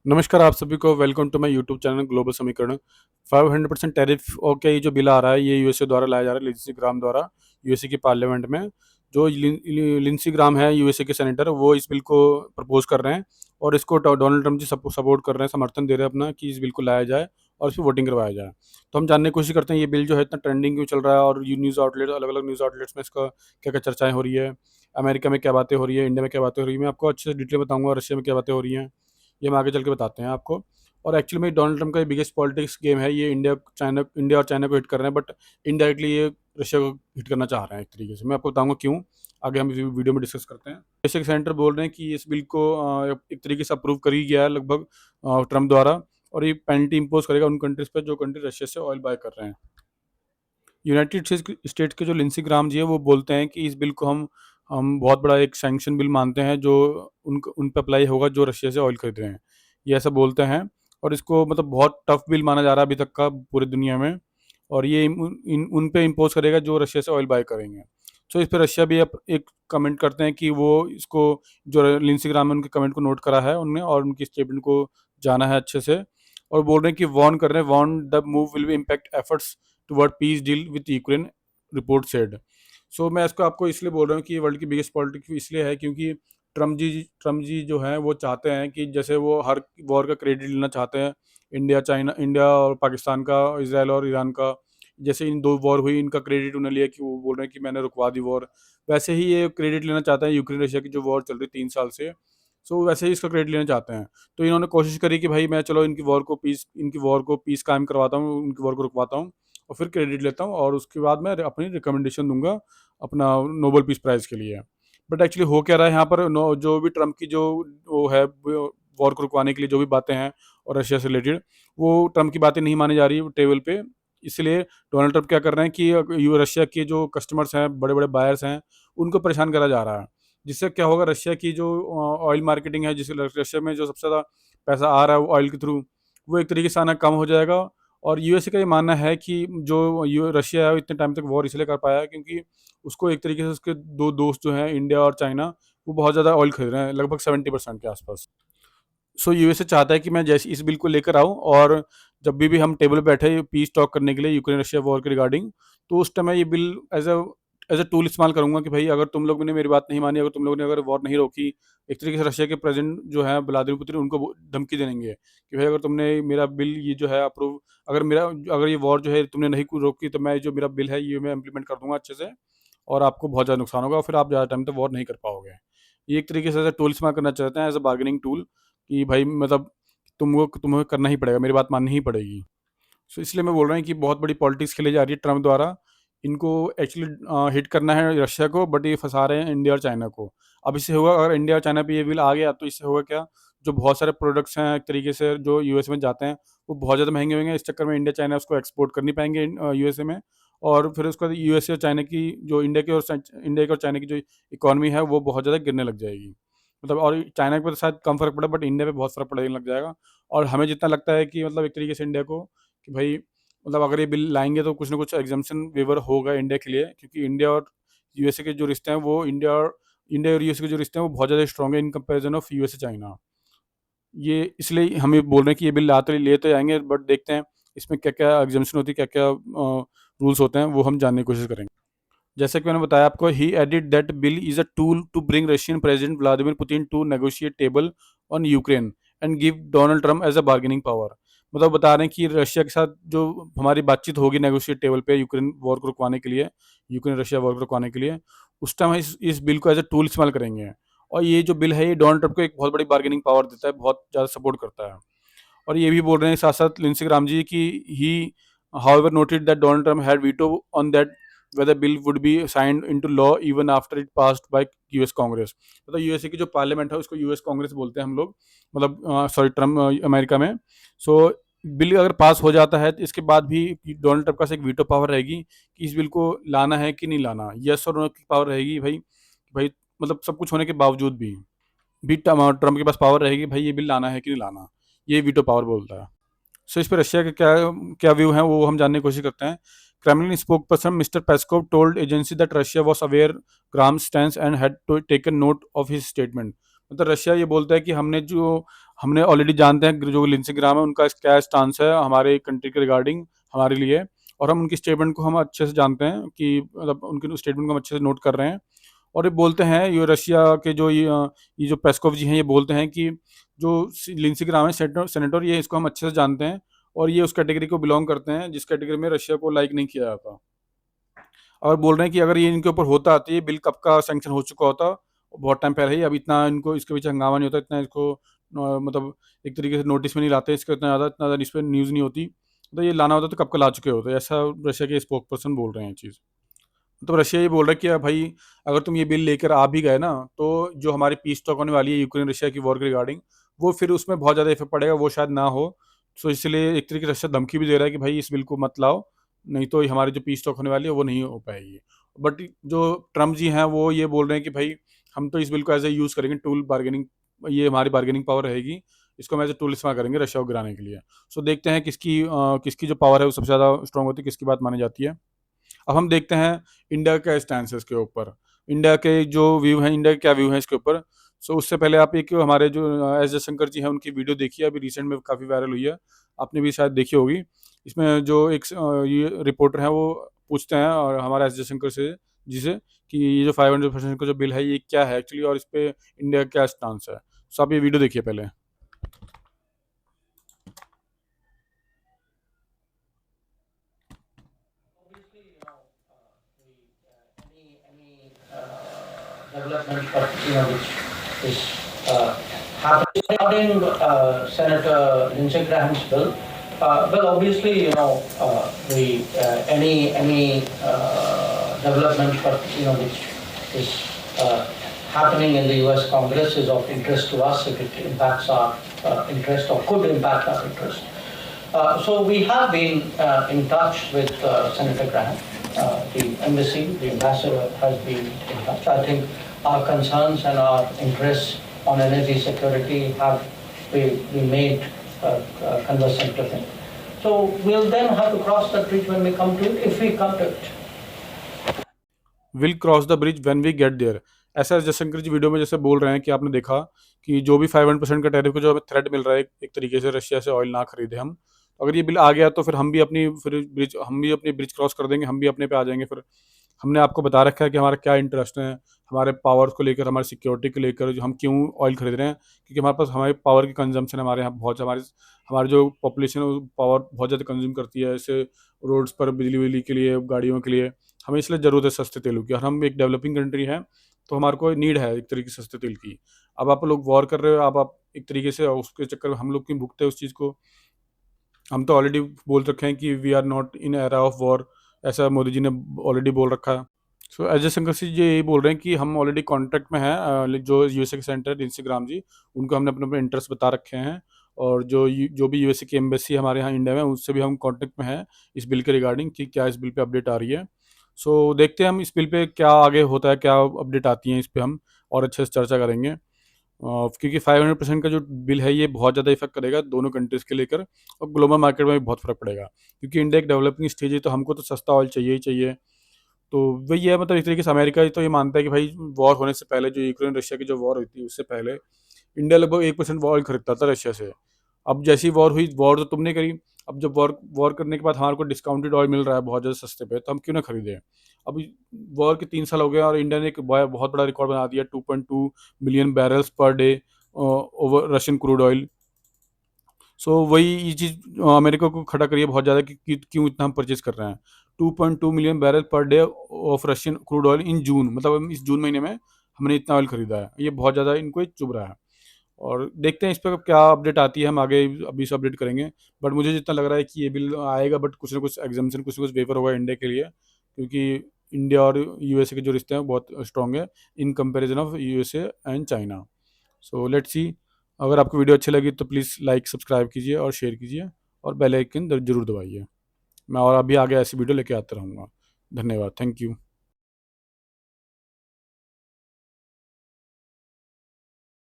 नमस्कार आप सभी को welcome to my YouTube channel global Samikaran. 500% tariff और क्या ये जो बिल आ रहा है ये यूएसए द्वारा लाया जा रहा है, लिंसी ग्राम द्वारा यूएसए की पार्लियामेंट में। जो लिंसी ग्राम है यूएसए के सेनेटर, वो इस बिल को प्रपोज कर रहे हैं और इसको डोनाल्ड ट्रंप जी सपोर्ट कर रहे हैं, समर्थन दे रहे हैं अपना कि इस बिल को लाया जाए और इस पर वोटिंग करवाया जाए। तो हम जानने की कोशिश करते हैं ये बिल जो है इतना ट्रेंडिंग क्यों चल रहा है और ये न्यूज़ आउटलेट, अलग अलग न्यूज़ आउटलेट्स में इसका क्या क्या चर्चाएं हो रही है, अमेरिका में क्या बातें हो रही है, इंडिया में क्या बातें हो रही है। मैं आपको अच्छे से डिटेल बताऊंगा रशिया में क्या बातें हो रही हैं, ये हम आगे चल के बताते हैं आपको। और एक्चुअली में डोनाल्ड ट्रंप का बिगेस्ट पॉलिटिक्स गेम है ये। इंडिया और चाइना को हिट कर रहे हैं, बट इनडायरेक्टली ये रशिया को हिट करना चाह रहे हैं एक तरीके से। मैं आपको बताऊंगा क्यों, आगे हम इस वीडियो में डिस्कस करते हैं। जैसे सेनेटर बोल रहे हैं कि इस बिल को एक तरीके से अप्रूव कर ही गया है लगभग ट्रंप द्वारा, और ये पेनल्टी इम्पोज करेगा उन कंट्रीज पर जो कंट्री रशिया से ऑयल बाय कर रहे हैं। यूनाइटेड स्टेट्स के जो लिंसी ग्राम जी है वो बोलते हैं कि इस बिल को हम बहुत बड़ा एक सैंक्शन बिल मानते हैं जो उन पे अप्लाई होगा जो रशिया से ऑयल खरीद रहे हैं, ये ऐसा बोलते हैं। और इसको मतलब बहुत टफ बिल माना जा रहा है अभी तक का पूरी दुनिया में, और ये उन पे इम्पोज करेगा जो रशिया से ऑयल बाय करेंगे। सो इस पर रशिया भी अब एक कमेंट करते हैं कि वो इसको, जो लिंसी ग्राम है उनके कमेंट को नोट करा है उनने और उनकी स्टेटमेंट को जाना है अच्छे से, और बोल रहे हैं कि वार्न कर रहे हैं, warn the move will be impact efforts toward peace deal with Ukraine, report said. So मैं इसको आपको इसलिए बोल रहा हूँ कि ये वर्ल्ड की बिगेस्ट पॉलिटिक्स इसलिए है क्योंकि ट्रम्प जी जो हैं वो चाहते हैं कि जैसे वो हर वॉर का क्रेडिट लेना चाहते हैं, इंडिया और पाकिस्तान का, इसराइल और ईरान का। जैसे इन दो वॉर हुई इनका क्रेडिट उन्होंने लिया कि वो बोल रहे हैं कि मैंने रुकवा दी वॉर, वैसे ही ये क्रेडिट लेना चाहते हैं यूक्रेन रशिया की जो वॉर चल रही 3 साल से। सो वैसे ही इसका क्रेडिट लेना चाहते हैं। तो इन्होंने कोशिश करी कि भाई मैं चलो इनकी वॉर को पीस कायम करवाता हूँ, उनकी वॉर को रुकवाता हूँ और फिर क्रेडिट लेता हूँ और उसके बाद मैं अपनी रिकमेंडेशन दूंगा अपना नोबेल पीस प्राइज़ के लिए। बट एक्चुअली हो क्या रहा है यहाँ पर, जो भी ट्रम्प की जो वो है वॉर को रुकवाने के लिए जो भी बातें हैं और रशिया से रिलेटेड, वो ट्रम्प की बातें नहीं मानी जा रही है टेबल पे। इसलिए डोनाल्ड ट्रम्प क्या कर रहे हैं कि रशिया के जो कस्टमर्स हैं, बड़े बड़े बायर्स हैं, उनको परेशान करा जा रहा है। जिससे क्या होगा, रशिया की जो ऑयल मार्केटिंग है, जिससे रशिया में जो सबसे ज़्यादा पैसा आ रहा है ऑयल के थ्रू, वो एक तरीके से आना कम हो जाएगा। और यूएसए का ये मानना है कि जो रशिया है वो इतने टाइम तक वॉर इसलिए कर पाया है क्योंकि उसको एक तरीके से उसके दो दोस्त जो हैं, इंडिया और चाइना, वो बहुत ज़्यादा ऑयल खरीद रहे हैं, लगभग 70% के आसपास। सो यूएसए चाहता है कि मैं जैसे इस बिल को लेकर आऊँ और जब भी हम टेबल पे बैठे पीस टॉक करने के लिए यूक्रेन रशिया वॉर के रिगार्डिंग, तो उस टाइम मैं ये बिल एज अ टूल इस्तेमाल करूंगा कि भाई अगर तुम लोगों ने मेरी बात नहीं मानी, अगर तुम लोगों ने अगर वॉर नहीं रोकी, एक तरीके से रशिया के प्रेसिडेंट जो है व्लादिमीर पुतिन उनको धमकी देंगे कि भाई अगर तुमने मेरा बिल ये जो है अप्रूव, अगर ये वॉर जो है तुमने नहीं रोकी तो मैं जो मेरा बिल है ये मैं इम्प्लीमेंट कर दूंगा अच्छे से, और आपको बहुत ज़्यादा नुकसान होगा और फिर आप ज़्यादा टाइम तक वॉर नहीं कर पाओगे। ये एक तरीके से एज अ टूल इस्तेमाल करना चाहते हैं, एज अ बार्गेनिंग टूल, कि भाई मतलब तुम्हें करना ही पड़ेगा, मेरी बात माननी ही पड़ेगी। सो इसलिए मैं बोल रहा हूँ कि बहुत बड़ी पॉलिटिक्स खेली जा रही है ट्रम्प द्वारा। इनको एक्चुअली हिट करना है रशिया को, बट ये फंसा रहे हैं इंडिया और चाइना को। अब इससे होगा, अगर इंडिया और चाइना पे ये बिल आ गया तो इससे होगा क्या, जो बहुत सारे प्रोडक्ट्स हैं एक तरीके से जो यूएस में जाते हैं वो बहुत ज़्यादा महंगे होंगे। इस चक्कर में इंडिया चाइना उसको एक्सपोर्ट कर नहीं पाएंगे यूएसए में, और फिर उसका यूएसए और चाइना की जो इंडिया की और चाइना की जो इकॉनमी है वो बहुत ज़्यादा गिरने लग जाएगी। मतलब और चाइना पे तो शायद कम फ़र्क पड़े, बट इंडिया पे बहुत फ़र्क पड़ने लग जाएगा। और हमें जितना लगता है कि मतलब एक तरीके से इंडिया को कि भाई मतलब अगर ये बिल लाएंगे तो कुछ ना कुछ एग्जाम्पशन वेवर होगा इंडिया के लिए, क्योंकि इंडिया और यूएसए के जो रिश्ते हैं वो इंडिया और यूएसए के जो रिश्ते हैं वो बहुत ज़्यादा स्ट्रॉन्ग है in comparison of USA China. ये इसलिए हम ये बोल रहे हैं कि ये बिल लाते लेते जाएंगे, बट देखते हैं इसमें क्या क्या एग्जाम्पशन होती है, क्या क्या रूल्स होते हैं, वो हम जानने की कोशिश करेंगे। जैसा कि मैंने बताया आपको, he added that bill is a tool to bring Russian President Vladimir Putin to negotiate table on Ukraine and give Donald Trump as a bargaining power. मतलब बता रहे हैं कि रशिया के साथ जो हमारी बातचीत होगी नेगोशिएट टेबल पे यूक्रेन वॉर को रुकवाने के लिए, यूक्रेन रशिया वॉर को रुकवाने के लिए, उस टाइम इस बिल को एज अ टूल इस्तेमाल करेंगे। और ये जो बिल है ये डोनाल्ड ट्रम्प को एक बहुत बड़ी बार्गेनिंग पावर देता है, बहुत ज़्यादा सपोर्ट करता है। और ये भी बोल रहे हैं साथ साथ लिंसी ग्राम जी की, ही however noted that Donald Trump had veto on that whether bill would be signed into law even after it passed by US Congress. मतलब यूएसए की जो पार्लियामेंट है उसको यूएस कांग्रेस बोलते हैं हम लोग, मतलब सॉरी ट्रम्प अमेरिका में। सो बिल अगर पास हो जाता है तो इसके बाद भी डोनाल्ड ट्रम्प के पास एक वीटो पावर रहेगी कि इस बिल को लाना है कि नहीं लाना, यस और नो की पावर रहेगी भाई। भाई मतलब सब कुछ होने के बावजूद भी ट्रम्प के पास पावर रहेगी भाई ये बिल लाना है कि नहीं लाना, ये वीटो पावर बोलता है। सो इस पर रशिया के क्या क्या व्यू हैं वो हम जानने की कोशिश करते हैं। Kremlin spoke person mister Peskov told agency that Russia was aware gram stand and had taken note of his statement. मतलब रशिया ये बोलता है कि हमने ऑलरेडी जानते हैं जो लिंडसे ग्राम है उनका क्या स्टांस है हमारे कंट्री के रिगार्डिंग हमारे लिए, और हम उनकी स्टेटमेंट को हम अच्छे से जानते हैं कि मतलब उनकी स्टेटमेंट को हम अच्छे से नोट कर रहे हैं। और ये बोलते हैं ये रशिया के ये जो पेस्कोव जी हैं ये बोलते हैं कि जो लिंडसे ग्राम है सेनेटर ये इसको हम अच्छे से जानते हैं और ये उस कैटेगरी को बिलोंग करते हैं जिस कैटेगरी में रशिया को लाइक नहीं किया जाता। और बोल रहे हैं कि अगर ये इनके ऊपर होता तो ये बिल कब का सैंक्शन हो चुका होता, बहुत टाइम पहले ही। अब इतना इनको इसके पीछे हंगामा नहीं होता, इतना इसको मतलब एक तरीके से नोटिस में नहीं लाते, इसका इतना ज़्यादा इस पर न्यूज़ नहीं होती। तो ये लाना होता तो कब का ला चुके होते, ऐसा रशिया के स्पोक पर्सन बोल रहे हैं ये चीज़। तो रशिया ये बोल रहा है कि भाई अगर तुम ये बिल लेकर आ भी गए ना तो जो हमारी पीस टॉक होने वाली है यूक्रेन रशिया की वॉर के रिगार्डिंग वो फिर उसमें बहुत ज़्यादा इफेक्ट पड़ेगा, वो शायद ना हो। तो इसलिए एक तरीके से रशिया धमकी भी दे रहा है कि भाई इस बिल को मत लाओ, नहीं तो हमारी जो पीस टॉक होने वाली है वो नहीं हो पाएगी। बट जो ट्रम्प जी हैं वो ये बोल रहे हैं कि भाई हम तो इस बिल को एज ए यूज़ करेंगे टूल बार्गेनिंग, ये हमारी बार्गेनिंग पावर रहेगी, इसको हम एज ए टूल इस्तेमाल करेंगे रशिया को गिराने के लिए। सो देखते हैं किसकी जो पावर है वो सबसे ज़्यादा स्ट्रांग होती है, किसकी बात मानी जाती है। अब हम देखते हैं इंडिया का स्टैंड है इसके ऊपर, इंडिया के जो व्यू हैं, इंडिया के क्या व्यू हैं इसके ऊपर। सो उससे पहले आप एक हमारे जो एस जयशंकर जी हैं उनकी वीडियो देखिए, अभी रिसेंट में काफ़ी वायरल हुई है, आपने भी शायद देखी होगी। इसमें जो एक ये रिपोर्टर हैं वो पूछते हैं और हमारे एस जयशंकर से जी से कि ये जो 500% का जो बिल है ये क्या है एक्चुअली और इस पे इंडिया का क्या स्टांस है। सो आप ये वीडियो देखिए पहले। Development, but which is happening regarding Senator Lindsey Graham's bill. Well, obviously, the any development, but which is happening in the U.S. Congress is of interest to us if it impacts our interest or could impact our interest. So we have been in touch with Senator Graham. The embassy, the ambassador has been in touch. I think our concerns and our interests on energy security have been made conversant to him. So we'll then have to cross that bridge when we come to it, if we come to it. Will cross the bridge when we get there. ऐसा जयशंकर जी video में जैसे बोल रहे हैं कि आपने देखा कि जो भी 500% का टैरिफ को जो हमें थ्रेट मिल रहा है एक तरीके से रशिया से ऑयल ना खरीदे हम, तो अगर ये बिल आ गया तो फिर हम भी अपनी ब्रिज क्रॉस कर देंगे, हम भी अपने पे आ जाएंगे। फिर हमने आपको बता रखा है कि हमारा क्या इंटरेस्ट है, हमारे पावर को लेकर, हमारी सिक्योरिटी को लेकर, जो हम क्यों ऑयल खरीद रहे हैं, क्योंकि हमारे पास हमारी पावर की कंजम्पशन हमारे यहाँ बहुत, हमारी जो पॉपुलेशन है वो पावर बहुत ज़्यादा कंज्यूम करती है, ऐसे रोड्स पर बिजली विजली के लिए, गाड़ियों के लिए हमें इसलिए ज़रूरत है सस्ते तेलों की, और हम एक डेवलपिंग कंट्री हैं तो हमारे को नीड है एक तरीके से सस्ते तेल की। अब आप लोग वॉर कर रहे हो, अब आप एक तरीके से उसके चक्कर में हम लोग क्यों भुगते हैं उस चीज़ को। हम तो ऑलरेडी बोल रखे हैं कि we are not in era of war, ऐसा मोदी जी ने ऑलरेडी बोल रखा है। सो अजय शंकर सिंह जी यही बोल रहे हैं कि हम ऑलरेडी कॉन्टैक्ट में हैं, जो यूएसए के सेंटर इंस्टाग्राम जी उनको हमने अपने अपने इंटरेस्ट बता रखे हैं, और जो भी यूएसए की एम्बेसी हमारे यहाँ इंडिया में उससे भी हम कॉन्टैक्ट में हैं इस बिल के रिगार्डिंग कि क्या इस बिल पे अपडेट आ रही है। सो देखते हैं हम इस बिल पे क्या आगे होता है, क्या अपडेट आती हैं इस पे हम और अच्छे से चर्चा करेंगे। क्योंकि 500% का जो बिल है ये बहुत ज़्यादा इफेक्ट करेगा दोनों कंट्रीज़ के लेकर, और ग्लोबल मार्केट में भी बहुत फ़र्क पड़ेगा, क्योंकि इंडिया एक डेवलपिंग स्टेज है तो हमको तो सस्ता ऑयल चाहिए ही चाहिए। तो वही है, मतलब इस तरीके से अमेरिका तो ये मानता है कि भाई वॉर होने से पहले, जो यूक्रेन रशिया की जो वॉर हुई थी उससे पहले इंडिया लगभग 1% ऑयल खरीदता था रशिया से। अब जैसी वॉर हुई, वॉर तो तुमने करी, अब जब वॉर वॉर करने के बाद हमारे को डिस्काउंटेड ऑयल मिल रहा है बहुत ज़्यादा सस्ते पे, तो हम क्यों ना खरीदें। अब वॉर के 3 साल हो गए और इंडिया ने एक बहुत बड़ा रिकॉर्ड बना दिया, 2.2 million barrels per day over Russian crude oil. So वही ये चीज़ अमेरिका को खड़ा करिए बहुत ज़्यादा कि क्यों इतना हम परचेज कर रहे हैं। 2.2 million barrel per day of Russian crude oil in June, मतलब इस जून महीने में हमने इतना ऑयल खरीदा है, ये बहुत ज़्यादा इनको चुभ रहा है। और देखते हैं इस पर क्या अपडेट आती है, हम आगे अभी से अपडेट करेंगे। बट मुझे जितना लग रहा है कि ये बिल आएगा, बट कुछ ना कुछ एग्जामेशन, कुछ ना कुछ वेवर होगा इंडिया के लिए, क्योंकि इंडिया और यूएसए के जो रिश्ते हैं बहुत स्ट्रॉन्ग है in comparison of USA and China. So let's see. अगर आपको वीडियो अच्छी लगी तो प्लीज़ लाइक सब्सक्राइब कीजिए और शेयर कीजिए और बेल आइकन जरूर दबाइए। मैं और अभी आगे ऐसी वीडियो लेके आता रहूँगा। धन्यवाद, थैंक यू।